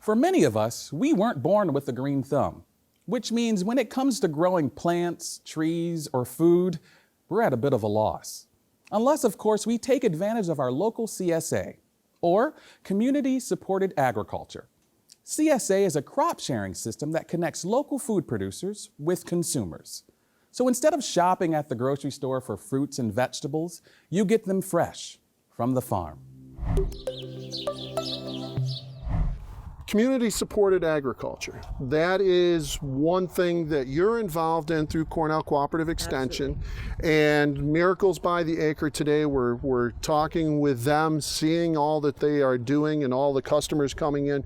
For many of us, we weren't born with a green thumb, which means when it comes to growing plants, trees, or food, we're at a bit of a loss. Unless, of course, we take advantage of our local CSA, or Community Supported Agriculture. CSA is a crop sharing system that connects local food producers with consumers. So instead of shopping at the grocery store for fruits and vegetables, you get them fresh from the farm. Community-supported agriculture. That is one thing that you're involved in through Cornell Cooperative Extension. And Miracles by the Acre today, we're talking with them, seeing all that they are doing and all the customers coming in.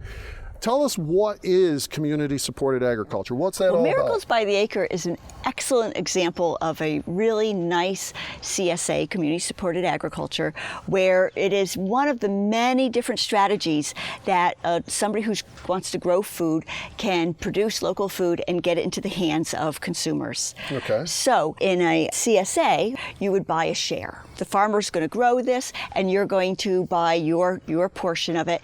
Tell us, what is community-supported agriculture? What's that all about? Miracles by the Acre is an excellent example of a really nice CSA, community-supported agriculture, where it is one of the many different strategies that somebody who wants to grow food can produce local food and get it into the hands of consumers. Okay. So in a CSA, you would buy a share. The farmer's going to grow this, and you're going to buy your portion of it.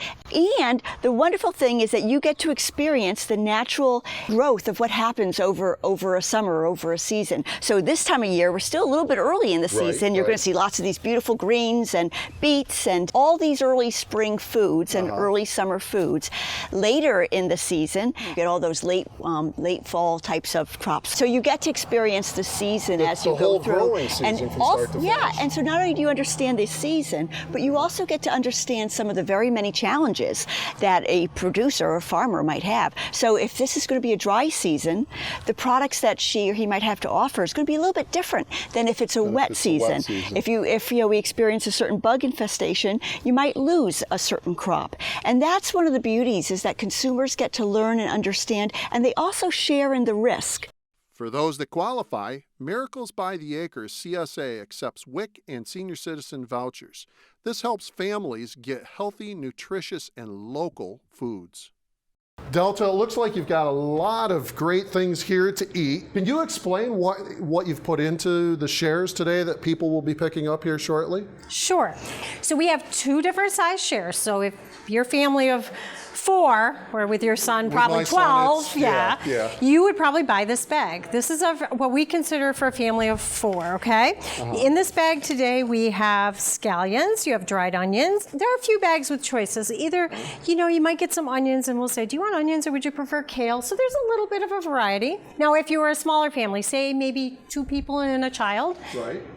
And the wonderful thing is that you get to experience the natural growth of what happens over a summer, over a season. So this time of year, we're still a little bit early in the season. You're going to see lots of these beautiful greens and beets and all these early spring foods and early summer foods. Later in the season, you get all those late fall types of crops. So you get to experience the season as you go through. The whole growing season from start to finish. And so not only do you understand the season, but you also get to understand some of the very many challenges that a producer or a farmer might have. So if this is going to be a dry season, the products that she or he might have to offer is going to be a little bit different than if it's a wet season. If we experience a certain bug infestation, you might lose a certain crop. And that's one of the beauties, is that consumers get to learn and understand, and they also share in the risk. For those that qualify, Miracles by the Acre CSA accepts WIC and senior citizen vouchers. This helps families get healthy, nutritious, and local foods. Delta, it looks like you've got a lot of great things here to eat. Can you explain what you've put into the shares today that people will be picking up here shortly? Sure. So we have 2 different size shares. So if your family of 4, or with your son probably 12, you would probably buy this bag. This is what we consider for a family of 4, okay? In this bag today, we have scallions, you have dried onions. There are a few bags with choices. Either, you might get some onions and we'll say, do you want onions or would you prefer kale? So there's a little bit of a variety. Now, if you were a smaller family, say maybe 2 people and a child,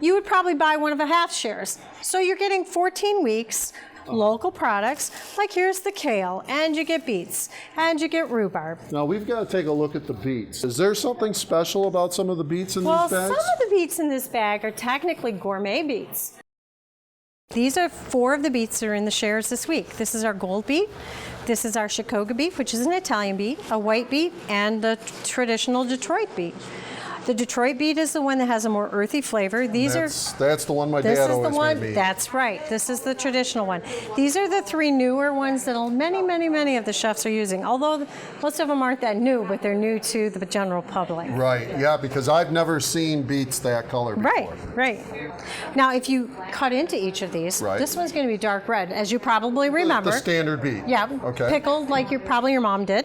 you would probably buy one of the half shares. So you're getting 14 weeks local products, like here's the kale, and you get beets, and you get rhubarb. Now we've got to take a look at the beets. Is there something special about some of the beets in these bags? Well, some of the beets in this bag are technically gourmet beets. These are 4 of the beets that are in the shares this week. This is our gold beet, this is our Chicago beet, which is an Italian beet, a white beet, and the traditional Detroit beet. The Detroit beet is the one that has a more earthy flavor. That's the one my dad always made me eat. That's right. This is the traditional one. These are the 3 newer ones that many of the chefs are using. Although most of them aren't that new, but they're new to the general public. Right. Yeah, because I've never seen beets that color before. Right. Now, if you cut into each of these, this one's going to be dark red, as you probably remember. The standard beet. Yeah. Okay. Pickled like probably your mom did.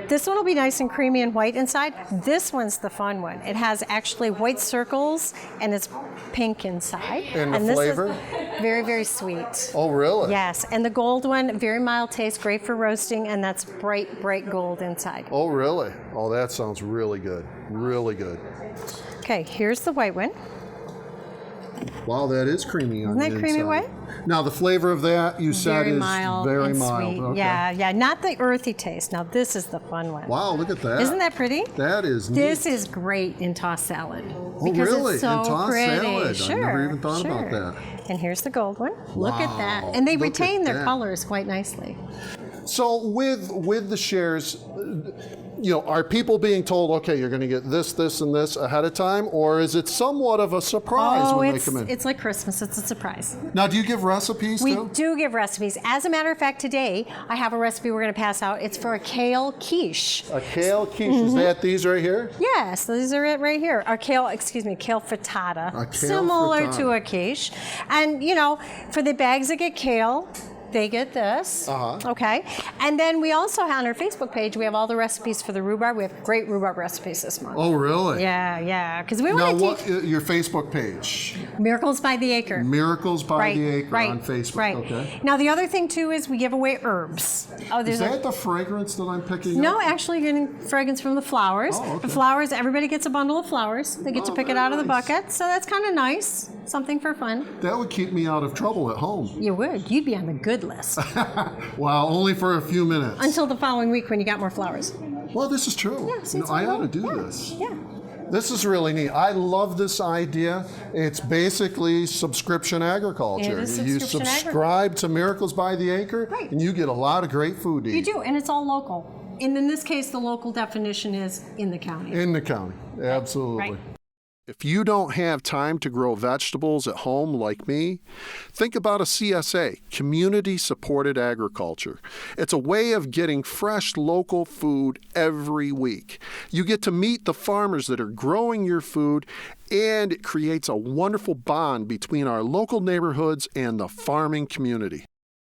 This one will be nice and creamy and white inside. This one's the fun one. It has actually white circles and it's pink inside. And the flavor? Very, very sweet. Oh, really? Yes. And the gold one, very mild taste, great for roasting, and that's bright gold inside. Oh, really? Oh, that sounds really good. Really good. Okay, here's the white one. Wow, that is creamy on the inside. Isn't that creamy white? Now, the flavor of that, you said, is very mild. Sweet. Okay. Yeah, not the earthy taste. Now, this is the fun one. Wow, look at that. Isn't that pretty? That is neat. This is great in tossed salad. Oh, really? It's so in tossed pretty. salad? Sure, I never even thought about that. And here's the gold one. Wow, look at that. And they retain their that. colors quite nicely. So with the shares, are people being told, okay, you're going to get this, and this ahead of time, or is it somewhat of a surprise when they come in? It's like Christmas. It's a surprise. Now, do you give recipes We too? do give recipes. As a matter of fact, today I have a recipe we're going to pass out. It's for a kale quiche. A kale quiche. Is that these right here? Yes, these are it right here. Our kale frittata. A kale Similar frittata. to a quiche. And, for the bags that get kale, they get this. Okay. And then we also have on our Facebook page, we have all the recipes for the rhubarb. We have great rhubarb recipes this month. Oh, really? Yeah. Because we Now, want to teach what your Facebook page? Miracles by the Acre. Miracles by the Acre right, on Facebook. Right. Okay. Now the other thing too is we give away herbs. Oh, Is that the fragrance that I'm picking up? No, actually you're getting fragrance from the flowers. Oh, okay. The flowers, everybody gets a bundle of flowers. They get to pick it very out of the nice. bucket. So that's kind of nice. Something for fun. That would keep me out of trouble at home. You would. You'd be on the good list. Wow, only for a few minutes. Until the following week when you got more flowers. Well, this is true. Yeah, see, it's I all ought to do yeah, this. Yeah. This is really neat. I love this idea. It's basically subscription agriculture. It is You subscription subscribe to Miracles by the Acre, Right. and you get a lot of great food to You eat. do, and it's all local. And in this case, the local definition is in the county. In the county, absolutely. Right. If you don't have time to grow vegetables at home like me, think about a CSA, Community Supported Agriculture. It's a way of getting fresh local food every week. You get to meet the farmers that are growing your food, and it creates a wonderful bond between our local neighborhoods and the farming community.